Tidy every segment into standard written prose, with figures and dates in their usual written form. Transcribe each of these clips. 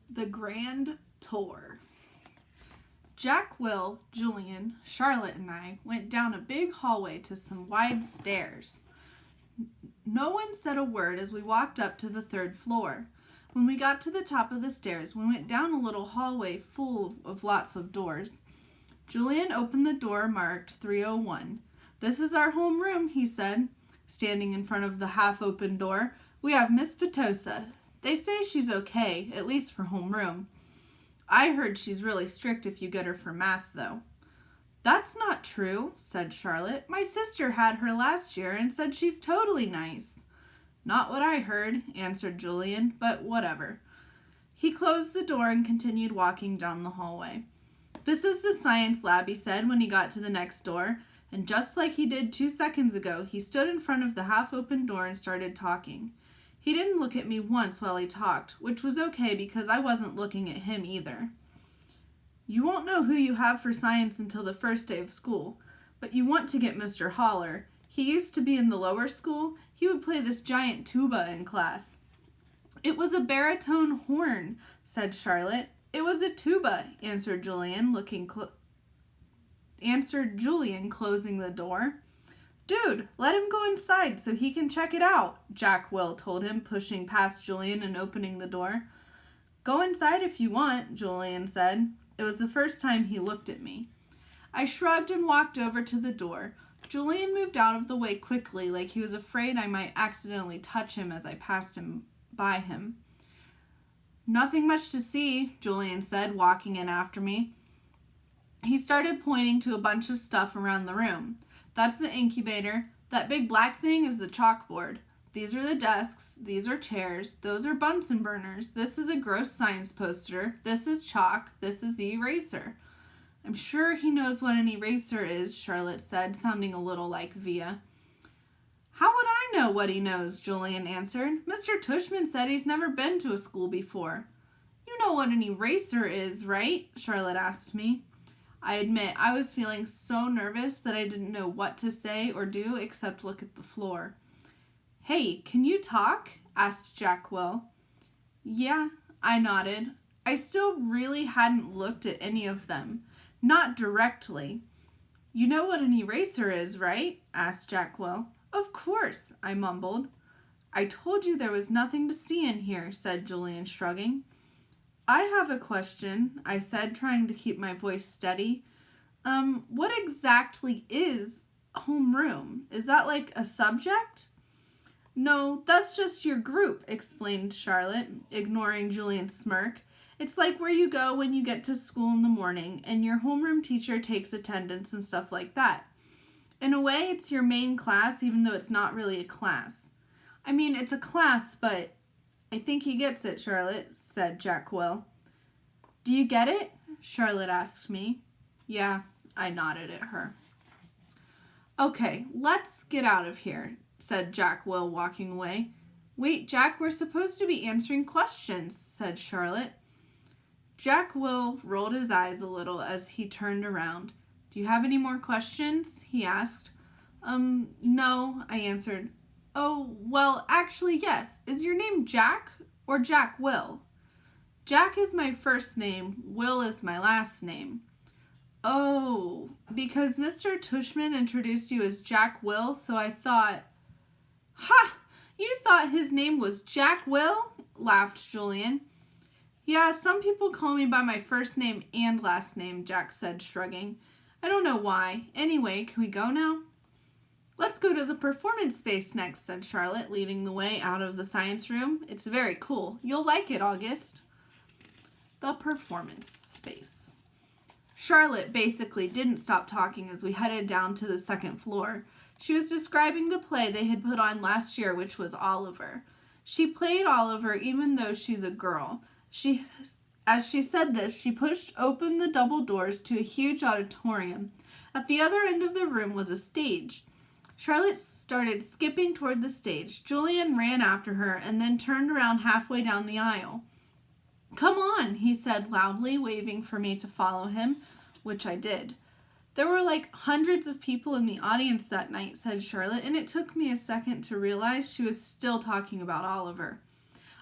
The Grand Tour. Jack, Will, Julian, Charlotte, and I went down a big hallway to some wide stairs. No one said a word as we walked up to the 3rd floor. When we got to the top of the stairs, we went down a little hallway full of lots of doors. Julian opened the door marked 301. "This is our home room," he said, standing in front of the half-open door. "We have Miss Petosa. They say she's okay, at least for homeroom. I heard she's really strict if you get her for math, though." "That's not true," said Charlotte. "My sister had her last year and said she's totally nice." "Not what I heard," answered Julian, "but whatever." He closed the door and continued walking down the hallway. "This is the science lab," he said when he got to the next door, and just like he did 2 seconds ago, he stood in front of the half-open door and started talking. He didn't look at me once while he talked, which was okay because I wasn't looking at him either. "You won't know who you have for science until the first day of school, but you want to get Mr. Holler. He used to be in the lower school. He would play this giant tuba in class." "It was a baritone horn," said Charlotte. "It was a tuba," answered Julian, closing the door. "Dude, let him go inside so he can check it out," Jack Will told him, pushing past Julian and opening the door. "Go inside if you want," Julian said. It was the first time he looked at me. I shrugged and walked over to the door. Julian moved out of the way quickly, like he was afraid I might accidentally touch him as I passed by him. "Nothing much to see," Julian said, walking in after me. He started pointing to a bunch of stuff around the room. "That's the incubator. That big black thing is the chalkboard. These are the desks. These are chairs. Those are Bunsen burners. This is a gross science poster. This is chalk. This is the eraser." "I'm sure he knows what an eraser is," Charlotte said, sounding a little like Via. "How would I know what he knows?" Julian answered. "Mr. Tushman said he's never been to a school before." "You know what an eraser is, right?" Charlotte asked me. I admit I was feeling so nervous that I didn't know what to say or do except look at the floor. "Hey, can you talk?" asked Jack Will. "Yeah," I nodded. I still really hadn't looked at any of them. Not directly. "You know what an eraser is, right?" asked Jack Will. "Of course," I mumbled. "I told you there was nothing to see in here," said Julian, shrugging. "I have a question," I said, trying to keep my voice steady. What exactly is homeroom? Is that like a subject?" "No, that's just your group," explained Charlotte, ignoring Julian's smirk. "It's like where you go when you get to school in the morning, and your homeroom teacher takes attendance and stuff like that. In a way, it's your main class, even though it's not really a class." "I mean, it's a class, but..." "I think he gets it, Charlotte," said Jack Will. "Do you get it?" Charlotte asked me. "Yeah," I nodded at her. "Okay, let's get out of here," said Jack Will, walking away. "Wait, Jack, we're supposed to be answering questions," said Charlotte. Jack Will rolled his eyes a little as he turned around. "Do you have any more questions?" he asked. No," I answered. "Oh, well, actually, yes. Is your name Jack or Jack Will?" "Jack is my first name. Will is my last name." "Oh, because Mr. Tushman introduced you as Jack Will, so I thought..." "Ha! You thought his name was Jack Will?" laughed Julian. "Yeah, some people call me by my first name and last name," Jack said, shrugging. "I don't know why. Anyway, can we go now?" "Let's go to the performance space next," said Charlotte, leading the way out of the science room. "It's very cool. You'll like it, August." The performance space. Charlotte basically didn't stop talking as we headed down to the 2nd floor. She was describing the play they had put on last year, which was Oliver. She played Oliver even though she's a girl. As she said this, she pushed open the double doors to a huge auditorium. At the other end of the room was a stage. Charlotte started skipping toward the stage. Julian ran after her and then turned around halfway down the aisle. "Come on," he said loudly, waving for me to follow him, which I did. "There were like hundreds of people in the audience that night," said Charlotte, and it took me a second to realize she was still talking about Oliver.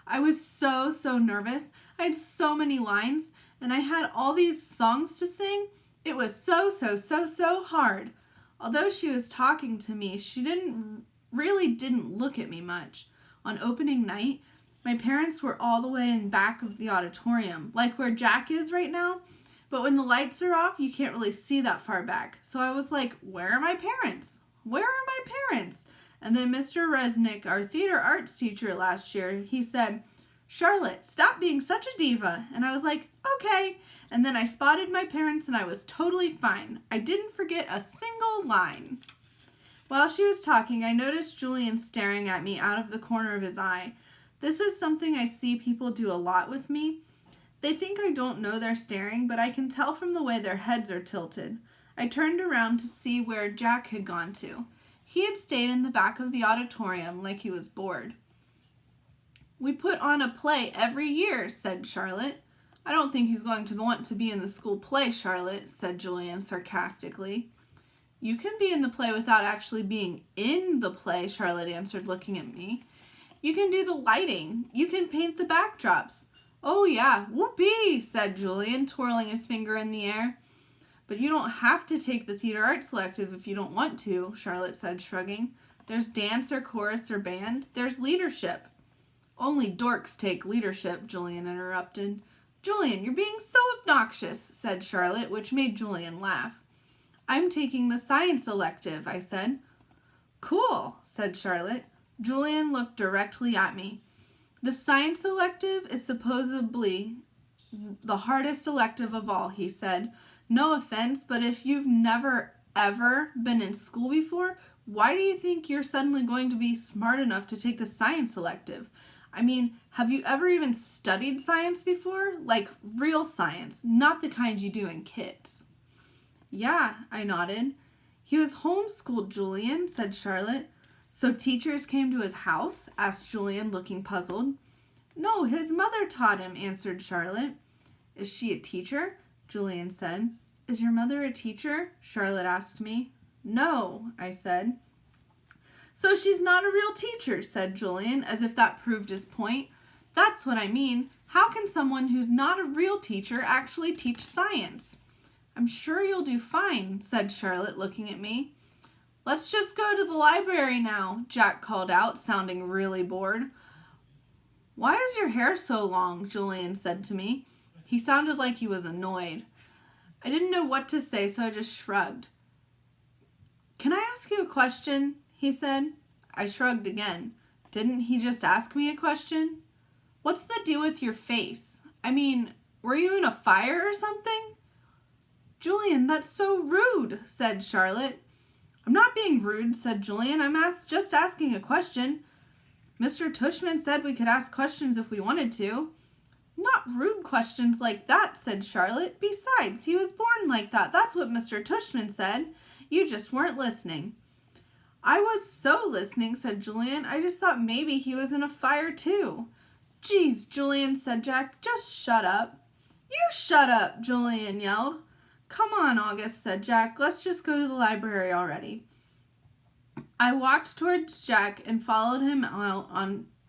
I was so nervous. I had so many lines, and I had all these songs to sing. It was so hard. Although she was talking to me, she didn't look at me much. On opening night, my parents were all the way in back of the auditorium, like where Jack is right now. But when the lights are off, you can't really see that far back. So I was like, where are my parents? Where are my parents? And then Mr. Resnick, our theater arts teacher last year, he said, Charlotte, stop being such a diva. And I was like, okay. And then I spotted my parents and I was totally fine. I didn't forget a single line. While she was talking, I noticed Julian staring at me out of the corner of his eye. This is something I see people do a lot with me. They think I don't know they're staring, but I can tell from the way their heads are tilted. I turned around to see where Jack had gone to. He had stayed in the back of the auditorium like he was bored. We put on a play every year, said Charlotte. I don't think he's going to want to be in the school play, Charlotte, said Julian sarcastically. You can be in the play without actually being in the play, Charlotte answered, looking at me. You can do the lighting. You can paint the backdrops. Oh yeah, whoopee, said Julian, twirling his finger in the air. But you don't have to take the theater arts elective if you don't want to, Charlotte said, shrugging. There's dance or chorus or band. There's leadership. Only dorks take leadership, Julian interrupted. Julian, you're being so obnoxious, said Charlotte, which made Julian laugh. I'm taking the science elective, I said. Cool, said Charlotte. Julian looked directly at me. The science elective is supposedly the hardest elective of all, he said. No offense, but if you've never, ever been in school before, why do you think you're suddenly going to be smart enough to take the science elective? I mean, have you ever even studied science before? Like real science, not the kind you do in kits. Yeah, I nodded. He was homeschooled, Julian, said Charlotte. So teachers came to his house? Asked Julian, looking puzzled. No, his mother taught him, answered Charlotte. Is she a teacher? Julian said. Is your mother a teacher? Charlotte asked me. No, I said. So she's not a real teacher, said Julian, as if that proved his point. That's what I mean. How can someone who's not a real teacher actually teach science? I'm sure you'll do fine, said Charlotte, looking at me. Let's just go to the library now, Jack called out, sounding really bored. Why is your hair so long? Julian said to me. He sounded like he was annoyed. I didn't know what to say, so I just shrugged. Can I ask you a question? He said. I shrugged again. Didn't he just ask me a question? What's the deal with your face? I mean, were you in a fire or something? Julian, that's so rude, said Charlotte. I'm not being rude, said Julian. I'm just asking a question. Mr. Tushman said we could ask questions if we wanted to. Not rude questions like that, said Charlotte. Besides, he was born like that. That's what Mr. Tushman said. You just weren't listening. I was so listening, said Julian. I just thought maybe he was in a fire too. Geez, Julian, said Jack. Just shut up. You shut up, Julian yelled. Come on, August, said Jack. Let's just go to the library already. I walked towards Jack and followed him out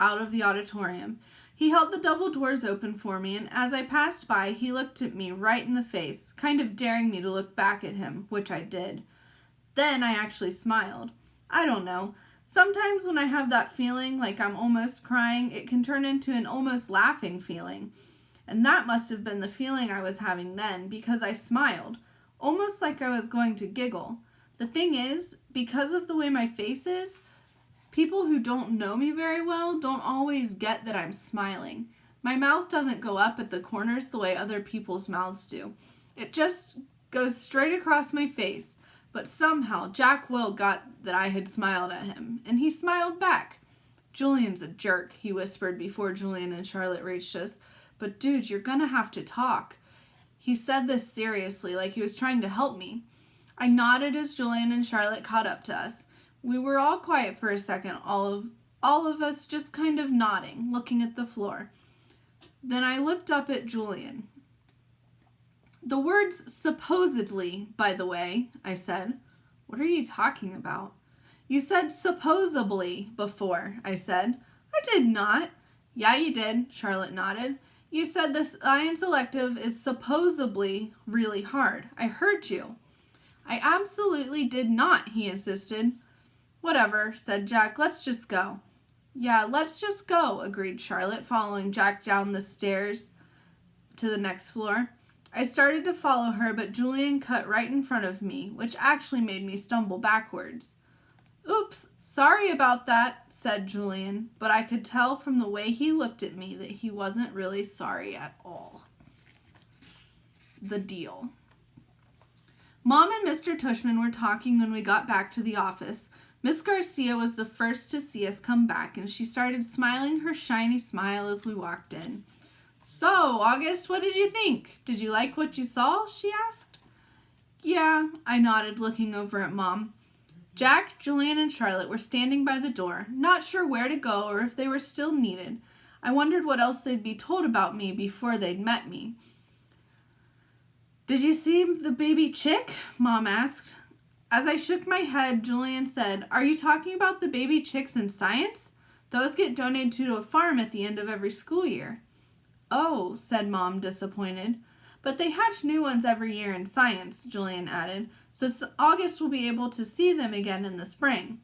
of the auditorium. He held the double doors open for me, and as I passed by, he looked at me right in the face, kind of daring me to look back at him, which I did. Then I actually smiled. I don't know. Sometimes when I have that feeling like I'm almost crying, it can turn into an almost laughing feeling. And that must have been the feeling I was having then, because I smiled, almost like I was going to giggle. The thing is, because of the way my face is, people who don't know me very well don't always get that I'm smiling. My mouth doesn't go up at the corners the way other people's mouths do. It just goes straight across my face. But somehow Jack Will got that I had smiled at him, and he smiled back. Julian's a jerk, he whispered before Julian and Charlotte reached us. But dude, you're gonna have to talk. He said this seriously, like he was trying to help me. I nodded as Julian and Charlotte caught up to us. We were all quiet for a second, all of us just kind of nodding, looking at the floor. Then I looked up at Julian. The words supposedly, by the way, I said. What are you talking about? You said supposedly before, I said. I did not. Yeah, you did, Charlotte nodded. You said the science elective is supposedly really hard. I heard you. I absolutely did not, he insisted. Whatever, said Jack. Let's just go. Yeah, let's just go, agreed Charlotte, following Jack down the stairs to the next floor. I started to follow her, but Julian cut right in front of me, which actually made me stumble backwards. Oops, sorry about that, said Julian, but I could tell from the way he looked at me that he wasn't really sorry at all. The deal. Mom and Mr. Tushman were talking when we got back to the office. Miss Garcia was the first to see us come back, and she started smiling her shiny smile as we walked in. So, August, what did you think? Did you like what you saw? She asked. Yeah, I nodded, looking over at Mom. Jack, Julian, and Charlotte were standing by the door, not sure where to go or if they were still needed. I wondered what else they'd be told about me before they'd met me. Did you see the baby chick? Mom asked. As I shook my head, Julian said, Are you talking about the baby chicks in science? Those get donated to a farm at the end of every school year. Oh, said Mom, disappointed. But they hatch new ones every year in science, Julian added, so August will be able to see them again in the spring.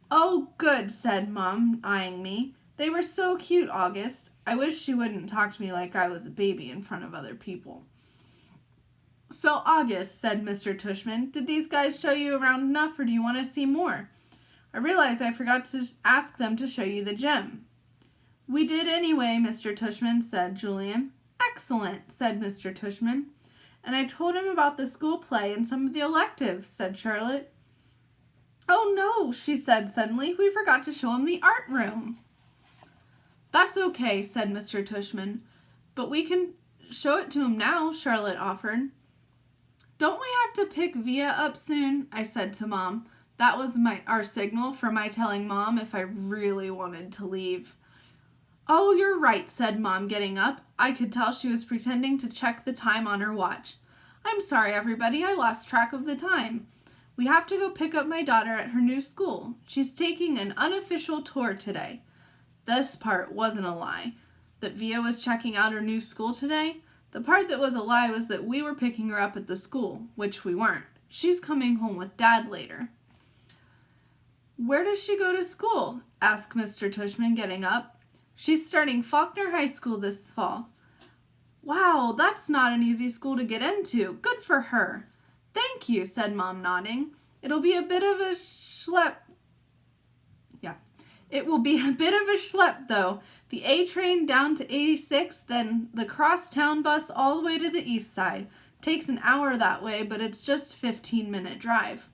Oh, good, said Mom, eyeing me. They were so cute, August. I wish she wouldn't talk to me like I was a baby in front of other people. So, August, said Mr. Tushman, did these guys show you around enough, or do you want to see more? I realized I forgot to ask them to show you the gym. We did anyway, Mr. Tushman, said Julian. Excellent, said Mr. Tushman. And I told him about the school play and some of the electives, said Charlotte. Oh no, she said suddenly, we forgot to show him the art room. That's okay, said Mr. Tushman. But we can show it to him now, Charlotte offered. Don't we have to pick Via up soon? I said to Mom. That was our signal for my telling Mom if I really wanted to leave. Oh, you're right, said Mom, getting up. I could tell she was pretending to check the time on her watch. I'm sorry, everybody, I lost track of the time. We have to go pick up my daughter at her new school. She's taking an unofficial tour today. This part wasn't a lie. That Via was checking out her new school today? The part that was a lie was that we were picking her up at the school, which we weren't. She's coming home with Dad later. Where does she go to school? Asked Mr. Tushman, getting up. She's starting Faulkner High School this fall. Wow, that's not an easy school to get into. Good for her. Thank you, said Mom, nodding. It'll be a bit of a schlep. It will be a bit of a schlep, though. The A train down to 86, then the crosstown bus all the way to the east side. Takes an hour that way, but it's just a 15-minute drive.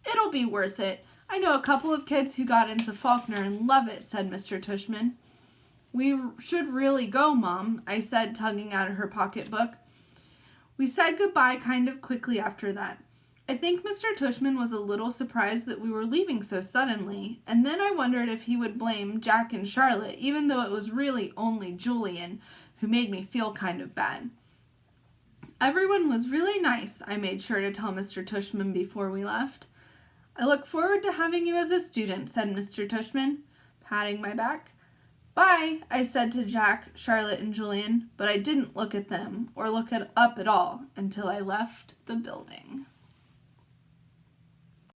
It'll be worth it. I know a couple of kids who got into Faulkner and love it, said Mr. Tushman. We should really go, Mom, I said, tugging out of her pocketbook. We said goodbye kind of quickly after that. I think Mr. Tushman was a little surprised that we were leaving so suddenly, and then I wondered if he would blame Jack and Charlotte, even though it was really only Julian who made me feel kind of bad. Everyone was really nice, I made sure to tell Mr. Tushman before we left. I look forward to having you as a student, said Mr. Tushman, patting my back. Bye, I said to Jack, Charlotte, and Julian, but I didn't look at them or look up at all until I left the building.